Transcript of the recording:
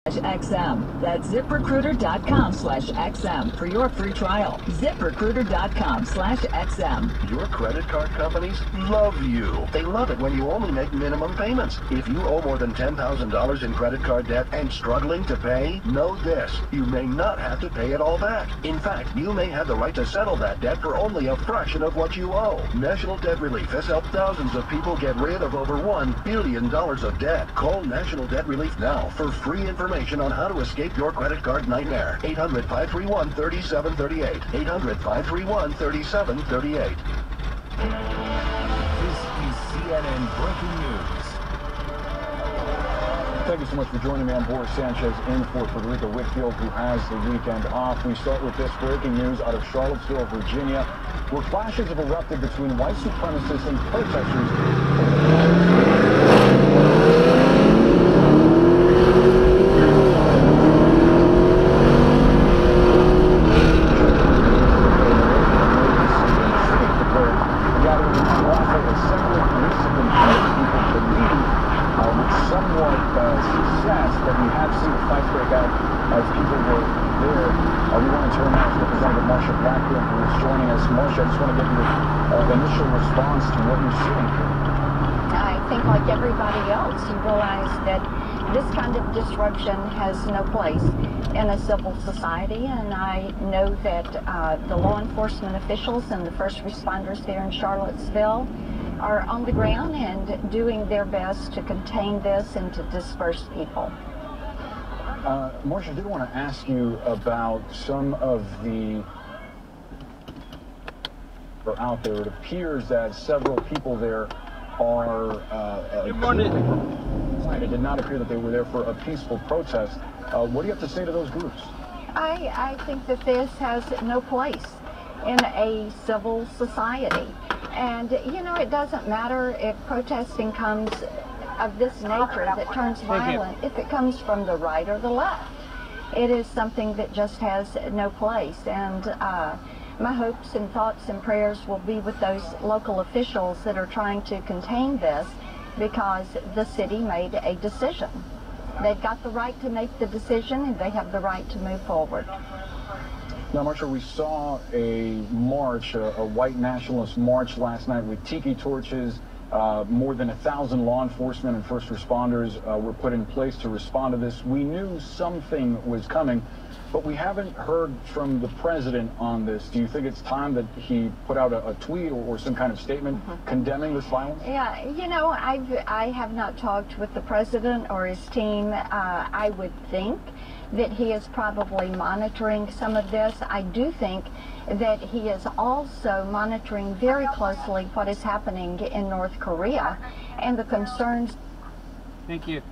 ZipRecruiter.com/XM. That's ZipRecruiter.com/XM for your free trial. ZipRecruiter.com/XM. Your credit card companies love you. They love it when you only make minimum payments. If you owe more than $10,000 in credit card debt and struggling to pay, know this: you may not have to pay it all back. In fact, you may have the right to settle that debt for only a fraction of what you owe. National Debt Relief has helped thousands of people get rid of over $1 billion of debt. Call National Debt Relief now for free information on how to escape your credit card nightmare. 800-531-3738. 800-531-3738. This is CNN Breaking News. Thank you so much for joining me. I'm Boris Sanchez in for Federica Whitfield, who has the weekend off. We start with this breaking news out of Charlottesville, Virginia, where clashes have erupted between white supremacists and protesters. Success, but we have seen fights break out as people were there. We want to turn now to Representative Marsha Blackburn, who is joining us. Marsha, I just want to get your initial response to what you're seeing here. I think, like everybody else, you realize that this kind of disruption has no place in a civil society, and I know that the law enforcement officials and the first responders there in Charlottesville are on the ground and doing their best to contain this and to disperse people. Marsha, I did want to ask you about some of the out there. It appears that several people there are It did not appear that they were there for a peaceful protest. What do you have to say to those groups? I think that this has no place in a civil society. And, you know, it doesn't matter if protesting comes of this nature that turns violent, if it comes from the right or the left. It is something that just has no place. And my hopes and thoughts and prayers will be with those local officials that are trying to contain this, because the city made a decision. They've got the right to make the decision, and they have the right to move forward. Now, Marsha, we saw a march, a white nationalist march last night with tiki torches. More than 1,000 law enforcement and first responders were put in place to respond to this. We knew something was coming, but we haven't heard from the president on this. Do you think it's time that he put out a tweet or some kind of statement condemning this violence? Yeah, you know, I have not talked with the president or his team. I would think that he is probably monitoring some of this. I do think that he is also monitoring very closely what is happening in North Korea and the concerns. Thank you.